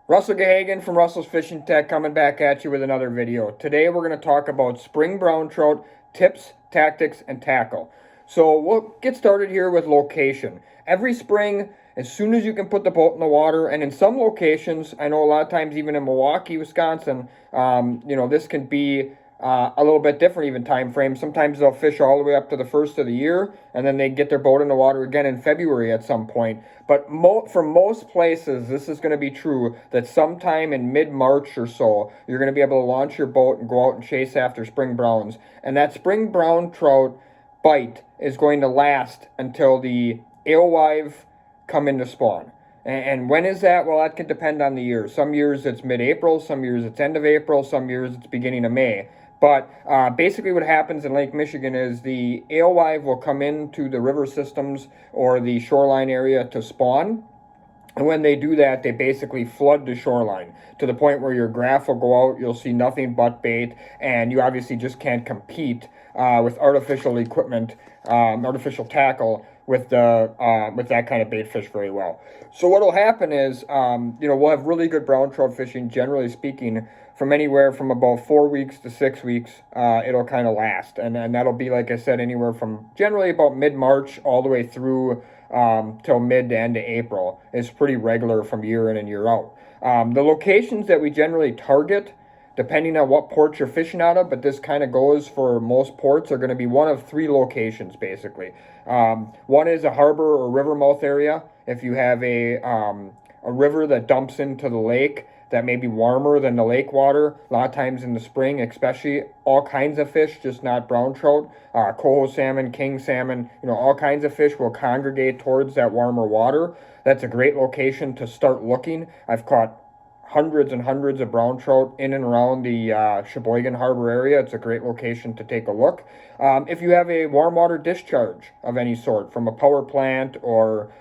Russell Gahagan from Russell's Fishing Tech coming back at you with another video. Today we're going to talk about spring brown trout tips, tactics, and tackle. So we'll get started here with location. Every spring, as soon as you can put the boat in the water, and in some locations, I know a lot of times even in Milwaukee, Wisconsin, this can be a little bit different even time frame. Sometimes they'll fish all the way up to the first of the year, and then they get their boat in the water again in February at some point. But for most places, this is going to be true that sometime in mid-March or so, you're going to be able to launch your boat and go out and chase after spring browns. And that spring brown trout bite is going to last until the alewife come into spawn. And when is that? Well, that can depend on the year. Some years it's mid-April, some years it's end of April, some years it's beginning of May. But basically what happens in Lake Michigan is the alewife will come into the river systems or the shoreline area to spawn. And when they do that, they basically flood the shoreline to the point where your graph will go out, you'll see nothing but bait, and you obviously just can't compete with artificial equipment, artificial tackle with that kind of bait fish very well. So what will happen is, we'll have really good brown trout fishing, generally speaking, from anywhere from about 4 weeks to 6 weeks. It'll kind of last, and that'll be, like I said, anywhere from generally about mid-March all the way through till mid to end of April. Is pretty regular from year in and year out. The locations that we generally target, depending on what port you're fishing out of, but this kind of goes for most ports, are going to be one of three locations, basically. One is a harbor or river mouth area. If you have a river that dumps into the lake that may be warmer than the lake water, a lot of times in the spring, especially, all kinds of fish, just not brown trout, coho salmon, king salmon, all kinds of fish will congregate towards that warmer water. That's a great location to start looking. I've caught hundreds and hundreds of brown trout in and around the Sheboygan Harbor area. It's a great location to take a look. If you have a warm water discharge of any sort from a power plant or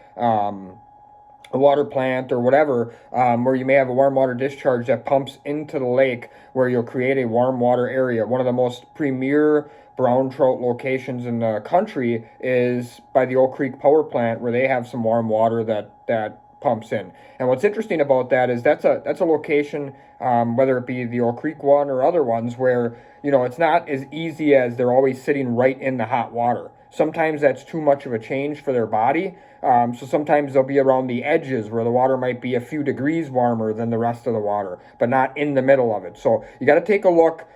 a water plant or whatever, where you may have a warm water discharge that pumps into the lake where you'll create a warm water area. One of the most premier brown trout locations in the country is by the Oak Creek power plant, where they have some warm water that pumps in. And what's interesting about that is that's a location, whether it be the Oak Creek one or other ones, where it's not as easy as they're always sitting right in the hot water. Sometimes that's too much of a change for their body. So sometimes they'll be around the edges where the water might be a few degrees warmer than the rest of the water, but not in the middle of it. So you got to take a look.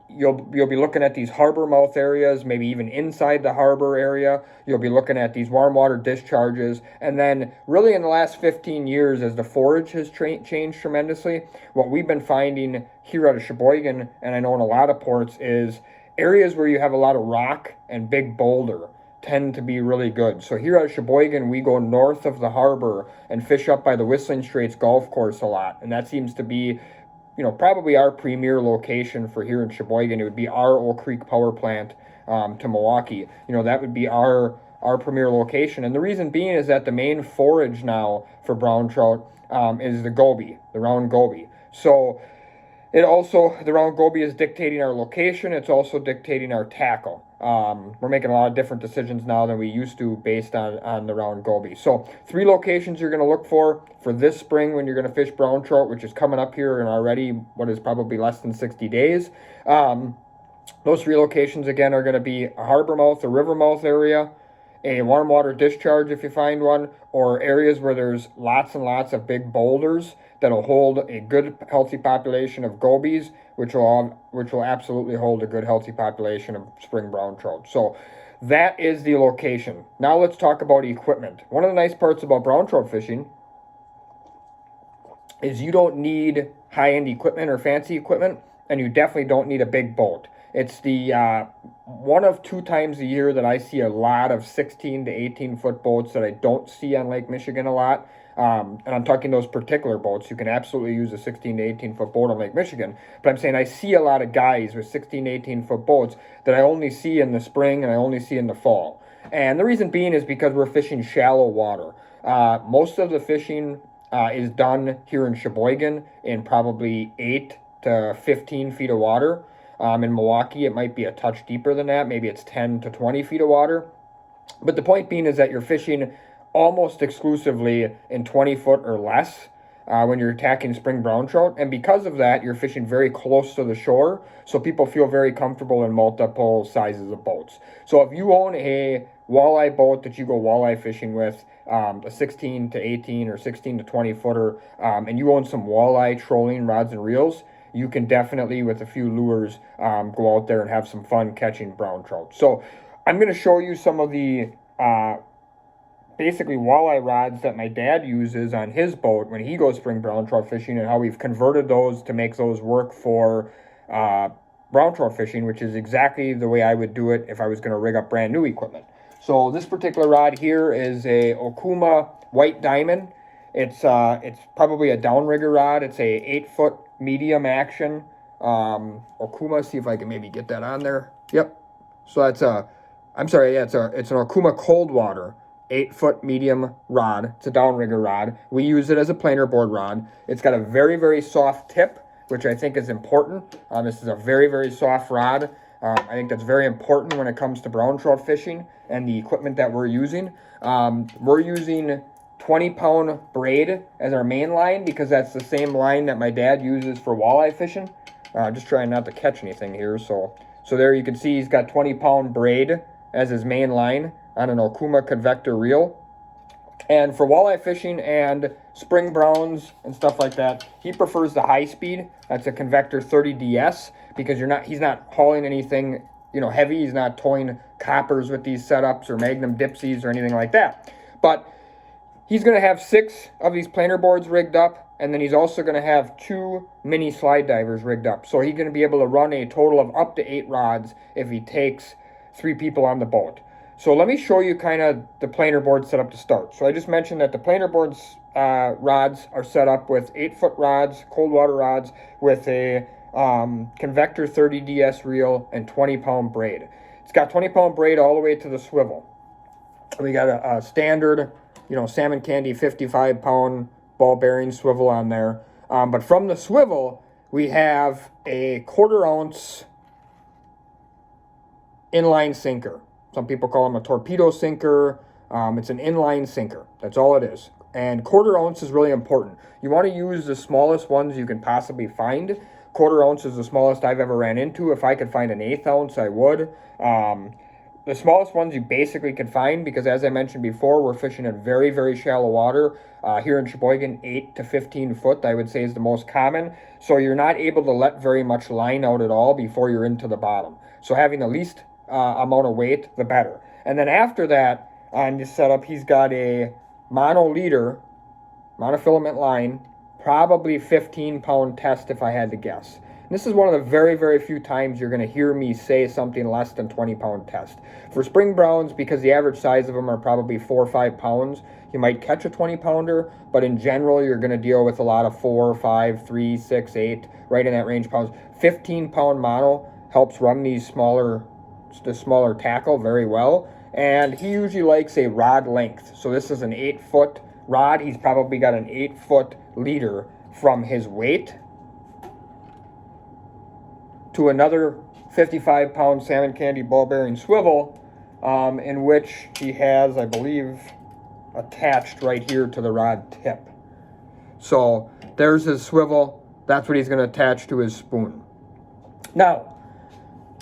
You'll be looking at these harbor mouth areas, maybe even inside the harbor area. You'll be looking at these warm water discharges. And then really in the last 15 years, as the forage has changed tremendously, what we've been finding here out of Sheboygan, and I know in a lot of ports, is areas where you have a lot of rock and big boulder tend to be really good. So here at Sheboygan, we go north of the harbor and fish up by the Whistling Straits golf course a lot. And that seems to be, probably our premier location for here in Sheboygan. It would be our Oak Creek power plant to Milwaukee. That would be our premier location. And the reason being is that the main forage now for brown trout is the goby, the round goby. So the round goby is dictating our location. It's also dictating our tackle. We're making a lot of different decisions now than we used to based on the round goby. So 3 locations you're going to look for this spring when you're going to fish brown trout, which is coming up here in already what is probably less than 60 days. Those 3 locations, again, are going to be a harbor mouth, a river mouth area, a warm water discharge if you find one, or areas where there's lots and lots of big boulders that'll hold a good healthy population of gobies, which will absolutely hold a good healthy population of spring brown trout. So that is the location. Now let's talk about equipment. One of the nice parts about brown trout fishing is you don't need high-end equipment or fancy equipment, and you definitely don't need a big boat. It's the one of 2 times a year that I see a lot of 16 to 18 foot boats that I don't see on Lake Michigan a lot. And I'm talking those particular boats. You can absolutely use a 16 to 18 foot boat on Lake Michigan. But I'm saying I see a lot of guys with 16 to 18 foot boats that I only see in the spring and I only see in the fall. And the reason being is because we're fishing shallow water. Most of the fishing is done here in Sheboygan in probably 8 to 15 feet of water. In Milwaukee, it might be a touch deeper than that. Maybe it's 10 to 20 feet of water. But the point being is that you're fishing almost exclusively in 20 foot or less. when you're attacking spring brown trout, and because of that, you're fishing very close to the shore, so people feel very comfortable in multiple sizes of boats. So if you own a walleye boat that you go walleye fishing with, a 16 to 18 or 16 to 20 footer, and you own some walleye trolling rods and reels, you can definitely, with a few lures, go out there and have some fun catching brown trout. So I'm going to show you some of the basically walleye rods that my dad uses on his boat when he goes spring brown trout fishing, and how we've converted those to make those work for brown trout fishing, which is exactly the way I would do it if I was going to rig up brand new equipment. So this particular rod here is a Okuma white diamond. It's probably a downrigger rod. It's a 8-foot medium action Okuma. See if I can maybe get that on there. Yep. So that's it's an Okuma cold water 8-foot medium rod. It's a downrigger rod. We use it as a planer board rod. It's got a very, very soft tip, which I think is important. This is a very, very soft rod. I think that's very important when it comes to brown trout fishing and the equipment that we're using. We're using 20-pound braid as our main line because that's the same line that my dad uses for walleye fishing. Just trying not to catch anything here. So there you can see he's got 20-pound braid as his main line on an Okuma convector reel. And for walleye fishing and spring browns and stuff like that, he prefers the high speed. That's a convector 30DS because he's not hauling anything, heavy. He's not towing coppers with these setups or Magnum Dipsies or anything like that. But he's going to have 6 of these planer boards rigged up, and then he's also going to have 2 mini slide divers rigged up. So he's going to be able to run a total of up to 8 rods if he takes 3 people on the boat. So let me show you kind of the planer board setup to start. So I just mentioned that the planer boards rods are set up with 8-foot rods, cold water rods, with a convector 30DS reel and 20-pound braid. It's got 20-pound braid all the way to the swivel. We got a standard, salmon candy 55-pound ball bearing swivel on there. But from the swivel, we have a 1/4 ounce inline sinker. Some people call them a torpedo sinker. It's an inline sinker. That's all it is. And 1/4 ounce is really important. You want to use the smallest ones you can possibly find. 1/4 ounce is the smallest I've ever ran into. If I could find an 1/8 ounce, I would. The smallest ones you basically can find, because as I mentioned before, we're fishing in very, very shallow water. Here in Sheboygan, 8 to 15 foot, I would say, is the most common. So you're not able to let very much line out at all before you're into the bottom. So having the least amount of weight, the better. And then after that, on this setup, he's got a monofilament line, probably 15-pound test if I had to guess. And this is one of the very, very few times you're going to hear me say something less than 20-pound test. For spring browns, because the average size of them are probably 4 or 5 pounds, you might catch a 20-pounder, but in general, you're going to deal with a lot of 4, 5, 3, 6, 8, right in that range pounds. 15-pound mono helps run the smaller tackle very well, and he usually likes a rod length. So this is an 8-foot rod. He's probably got an 8-foot leader from his weight to another 55-pound salmon candy ball bearing swivel, in which he has, I believe, attached right here to the rod tip. So there's his swivel. That's what he's going to attach to his spoon. Now,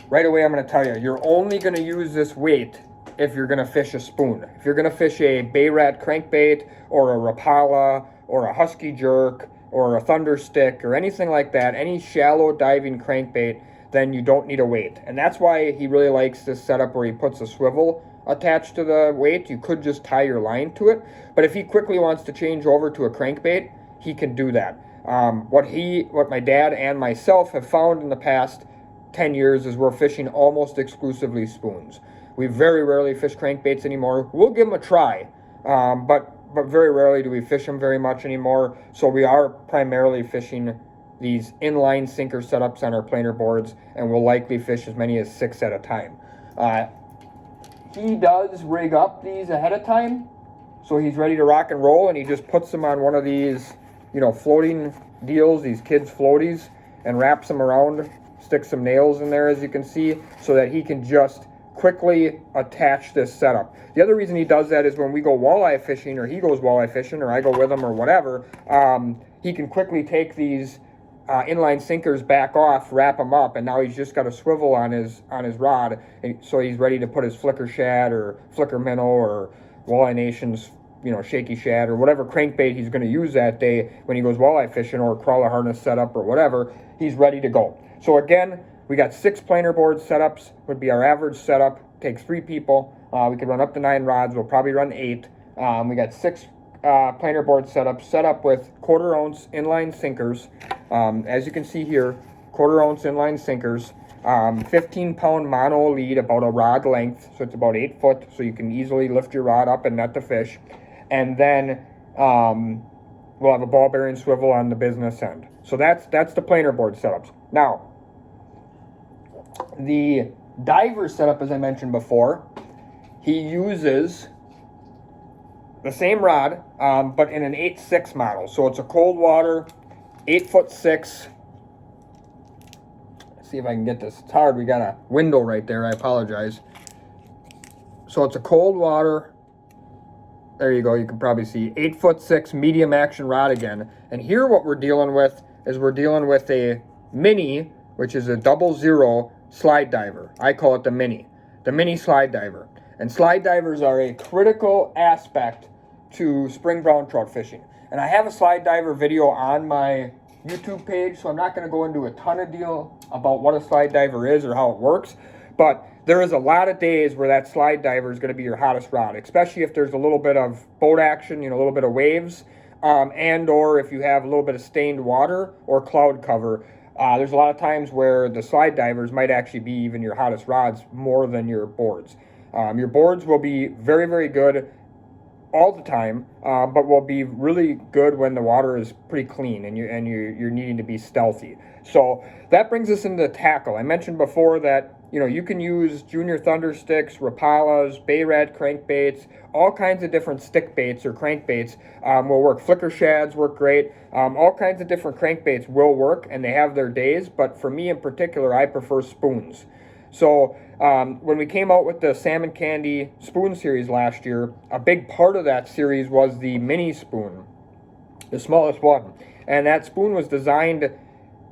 right away, I'm going to tell you, you're only going to use this weight if you're going to fish a spoon. If you're going to fish a Bay Rat crankbait or a Rapala or a Husky jerk or a Thunder stick or anything like that, any shallow diving crankbait, then you don't need a weight. And that's why he really likes this setup where he puts a swivel attached to the weight. You could just tie your line to it. But if he quickly wants to change over to a crankbait, he can do that. What my dad and myself have found in the past 10 years is we're fishing almost exclusively spoons. We very rarely fish crankbaits anymore. We'll give them a try, but very rarely do we fish them very much anymore. So we are primarily fishing these inline sinker setups on our planer boards, and we'll likely fish as many as 6 at a time. He does rig up these ahead of time, so he's ready to rock and roll, and he just puts them on one of these, floating deals, these kids' floaties, and wraps them around, sticks some nails in there, as you can see, so that he can just quickly attach this setup. The other reason he does that is when we go walleye fishing, or he goes walleye fishing, or I go with him, or whatever, he can quickly take these inline sinkers back off, wrap them up, and now he's just got a swivel on his rod, and so he's ready to put his flicker shad or flicker minnow or Walleye Nation's shaky shad or whatever crankbait he's going to use that day when he goes walleye fishing, or crawler harness setup or whatever. He's ready to go. So again, we got 6 planer board setups would be our average setup. Takes 3 people. We could run up to 9 rods. We'll probably run 8. We got 6 planer board setups set up with 1/4 ounce inline sinkers. As you can see here, 1/4 ounce inline sinkers, 15-pound mono lead, about a rod length, so it's about 8 foot, so you can easily lift your rod up and net the fish. And then we'll have a ball bearing swivel on the business end. So that's the planer board setups. Now, the diver setup, as I mentioned before, he uses the same rod, but in an 8.6 model. So it's a cold water, 8'6". Let's see if I can get this. It's hard. We got a window right there. I apologize. So it's a cold water. There you go. You can probably see 8'6" medium action rod again. And here what we're dealing with is we're dealing with a mini, which is a 00 slide diver. I call it the mini slide diver. And slide divers are a critical aspect to spring brown trout fishing. And I have a slide diver video on my YouTube page, so I'm not going to go into a ton of deal about what a slide diver is or how it works. But there is a lot of days where that slide diver is going to be your hottest rod, especially if there's a little bit of boat action, a little bit of waves, and or if you have a little bit of stained water or cloud cover. There's a lot of times where the slide divers might actually be even your hottest rods more than your boards. Your boards will be very, very good all the time, but will be really good when the water is pretty clean and you're needing to be stealthy. So that brings us into tackle. I mentioned before that you can use junior thunder sticks, Rapalas, bay rat crankbaits, all kinds of different stick baits or crankbaits will work. Flicker shads work great. All kinds of different crankbaits will work, and they have their days. But for me in particular, I prefer spoons. So when we came out with the Salmon Candy spoon series last year, a big part of that series was the mini spoon, the smallest one. And that spoon was designed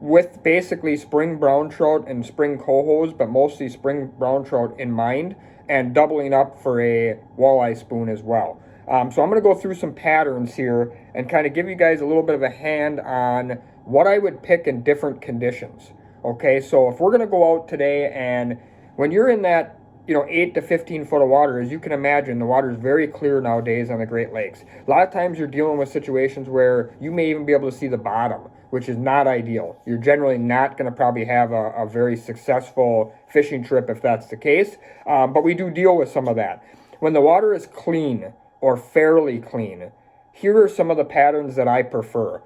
with basically spring brown trout and spring cohos, but mostly spring brown trout in mind, and doubling up for a walleye spoon as well. So I'm going to go through some patterns here and kind of give you guys a little bit of a hand on what I would pick in different conditions. Okay, so if we're going to go out today, and when you're in that 8 to 15 foot of water, as you can imagine, the water is very clear nowadays on the Great Lakes. A lot of times you're dealing with situations where you may even be able to see the bottom, which is not ideal. You're generally not going to probably have a very successful fishing trip if that's the case, but we do deal with some of that. When the water is clean or fairly clean, here are some of the patterns that I prefer.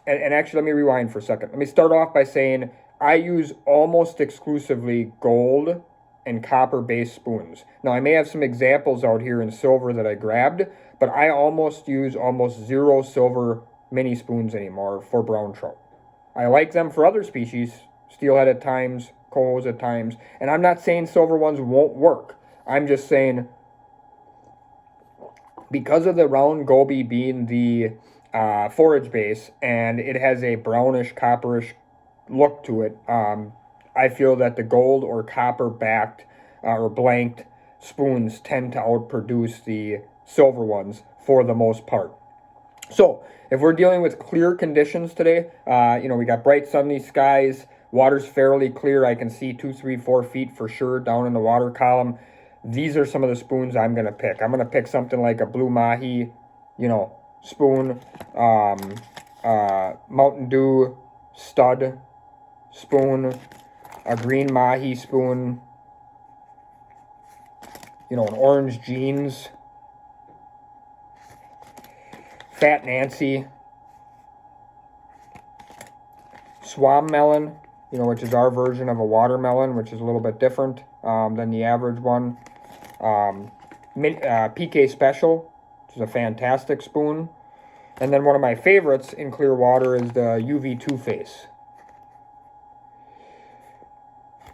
And actually, let me rewind for a second. Let me start off by saying I use almost exclusively gold and copper-based spoons. Now, I may have some examples out here in silver that I grabbed, but I use almost zero silver mini spoons anymore for brown trout. I like them for other species, steelhead at times, cohos at times, and I'm not saying silver ones won't work. I'm just saying because of the round goby being the forage base, and it has a brownish, copperish look to it, I feel that the gold or copper-backed or blanked spoons tend to outproduce the silver ones for the most part. So if we're dealing with clear conditions today, we got bright sunny skies, water's fairly clear. I can see 2, 3, 4 feet for sure down in the water column. These are some of the spoons I'm going to pick. I'm going to pick something like a Blue Mahi, spoon, Mountain Dew stud spoon, a green Mahi spoon, an orange jeans, Fat Nancy, Swam melon, which is our version of a watermelon, which is a little bit different than the average one. PK Special, which is a fantastic spoon. And then one of my favorites in clear water is the UV Two-Face.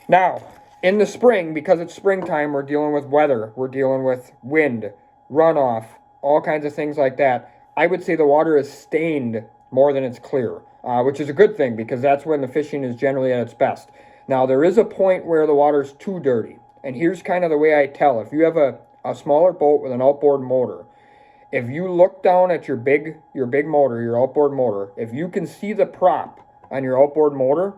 Now, in the spring, because it's springtime, we're dealing with weather. We're dealing with wind, runoff, all kinds of things like that. I would say the water is stained more than it's clear, which is a good thing because that's when the fishing is generally at its best. Now, there is a point where the water's too dirty, and here's kind of the way I tell. If you have a smaller boat with an outboard motor, if you look down at your big motor, your outboard motor, if you can see the prop on your outboard motor,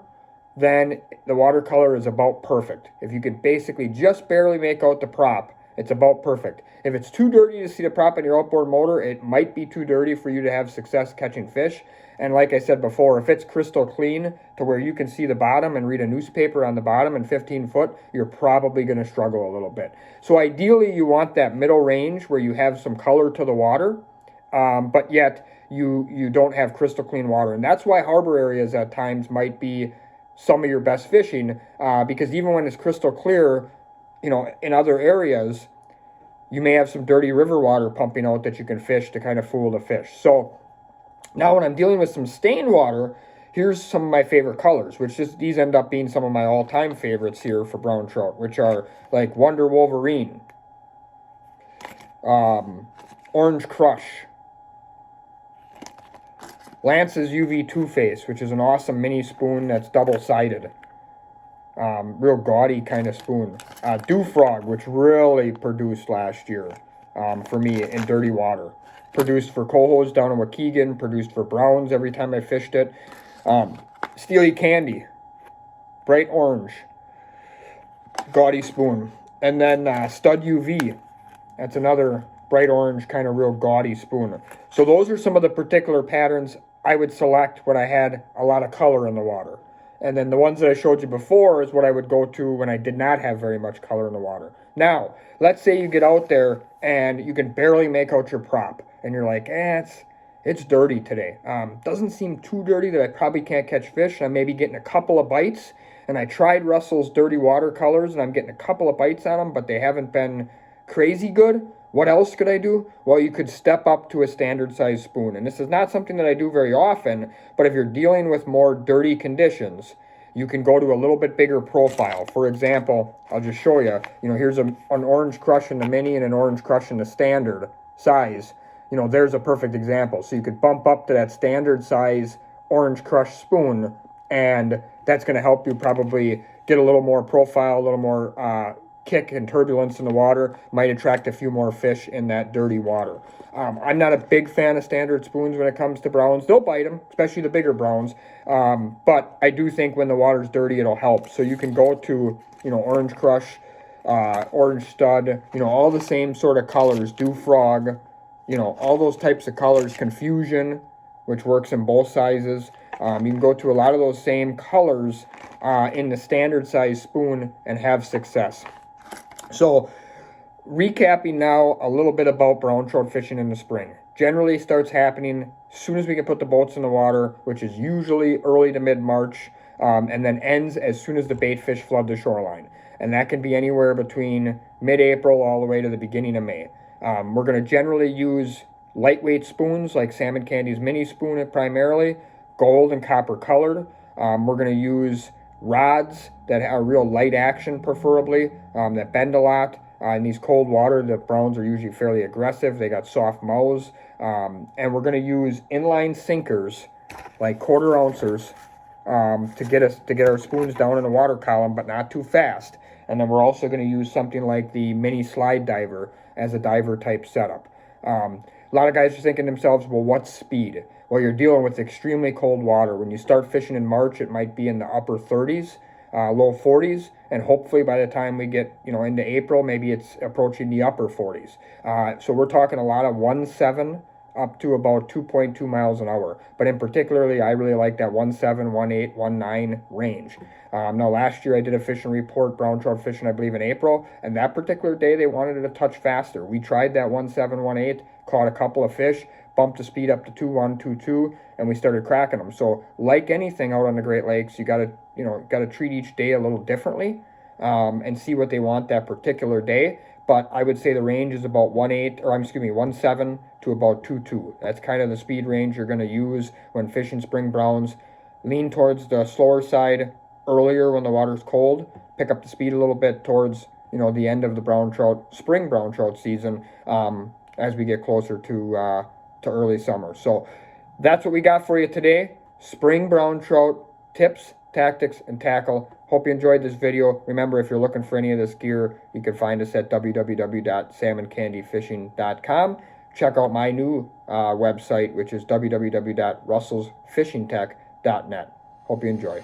then the watercolor is about perfect. If you could basically just barely make out the prop, it's about perfect. If it's too dirty to see the prop on your outboard motor, it might be too dirty for you to have success catching fish. And like I said before, if it's crystal clean to where you can see the bottom and read a newspaper on the bottom and 15 foot, you're probably going to struggle a little bit. So ideally, you want that middle range where you have some color to the water, but yet you don't have crystal clean water. And that's why harbor areas at times might be some of your best fishing, because even when it's crystal clear, in other areas, you may have some dirty river water pumping out that you can fish to kind of fool the fish. So now when I'm dealing with some stained water, here's some of my favorite colors, these end up being some of my all-time favorites here for brown trout, which are like Wonder Wolverine, Orange Crush, Lance's UV Two-Face, which is an awesome mini spoon that's double-sided. Real gaudy kind of spoon. Dew Frog, which really produced last year for me in dirty water. Produced for cohos down in Waukegan, produced for browns every time I fished it. Steely Candy, bright orange, gaudy spoon. And then Stud UV, that's another bright orange kind of real gaudy spoon. So those are some of the particular patterns I would select when I had a lot of color in the water. And then the ones that I showed you before is what I would go to when I did not have very much color in the water. Now, let's say you get out there and you can barely make out your prop. And you're like, it's dirty today. Doesn't seem too dirty that I probably can't catch fish. I'm maybe getting a couple of bites. And I tried Russell's dirty watercolors and I'm getting a couple of bites on them, but they haven't been crazy good. What else could I do? Well, you could step up to a standard size spoon. And this is not something that I do very often, but if you're dealing with more dirty conditions, you can go to a little bit bigger profile. For example, I'll just show you. Here's an Orange Crush in the mini and an Orange Crush in the standard size. There's a perfect example. So you could bump up to that standard size Orange Crush spoon, and that's going to help you probably get a little more profile, a little more kick and turbulence in the water, might attract a few more fish in that dirty water. I'm not a big fan of standard spoons when it comes to browns. They'll bite them, especially the bigger browns. But I do think when the water's dirty, it'll help. So you can go to, Orange Crush, Orange Stud, all the same sort of colors, Dew Frog, all those types of colors, Confusion, which works in both sizes. You can go to a lot of those same colors in the standard size spoon and have success. So, recapping now a little bit about brown trout fishing in the spring. Generally starts happening as soon as we can put the boats in the water, which is usually early to mid-March, and then ends as soon as the bait fish flood the shoreline. And that can be anywhere between mid-April all the way to the beginning of May. We're going to generally use lightweight spoons like Salmon Candy's mini spoon primarily, gold and copper colored. We're going to use rods that are real light action preferably, that bend a lot. In these cold water, the browns are usually fairly aggressive. They got soft mouths. And we're going to use inline sinkers, like 1/4 ouncers, to get our spoons down in the water column, but not too fast. And then we're also going to use something like the mini slide diver as a diver type setup. A lot of guys are thinking to themselves, well, what's speed? Well, you're dealing with extremely cold water. When you start fishing in March, it might be in the upper 30s, low 40s, and hopefully by the time we get into April, maybe it's approaching the upper 40s. So we're talking a lot of 1.7 up to about 2.2 miles an hour. But in particularly, I really like that 1.7, 1.8, 1.9 range. Now, last year I did a fishing report, brown trout fishing, I believe in April, and that particular day they wanted it a touch faster. We tried that 1.7, 1.8, caught a couple of fish, bumped the speed up to 2.1, 2.2, and we started cracking them. So, like anything out on the Great Lakes, you gotta treat each day a little differently, and see what they want that particular day. But I would say the range is about 1.7 to about 2.2. That's kind of the speed range you're going to use when fishing spring browns. Lean towards the slower side earlier when the water's cold. Pick up the speed a little bit towards the end of the spring brown trout season, as we get closer to early summer. So That's what we got for you today. Spring brown trout tips, tactics, and tackle. Hope you enjoyed this video. Remember, if you're looking for any of this gear, you can find us at www.salmoncandyfishing.com. Check out my new website, which is www.russellsfishingtech.net. Hope you enjoy.